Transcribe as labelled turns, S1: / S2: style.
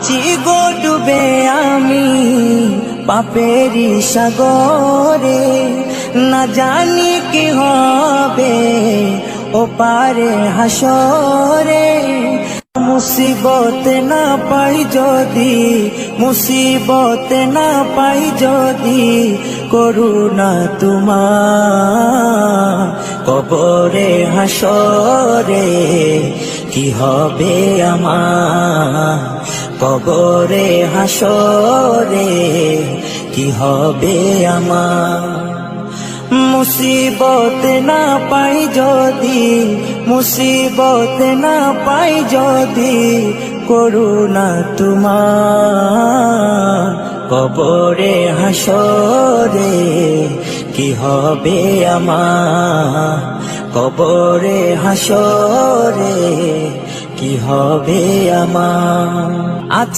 S1: চিগো ডুবে আমি পাপেরি সাগরে, না জানি কি হবে ও পারে হাসরে। মুসিবত না পাই যদি, মুসিবত না পাই যদি, করুণা তোমার কবরে হাসরে কি হবে আমার, কবরে হাসরে কি হবে আমার। মুসিবত না পাই যদি, মুসিবত না পাই যদি, করুণা তোমার কবরে হাসরে কি হবে আমার, কবরে হাসরে কি হবে আমার।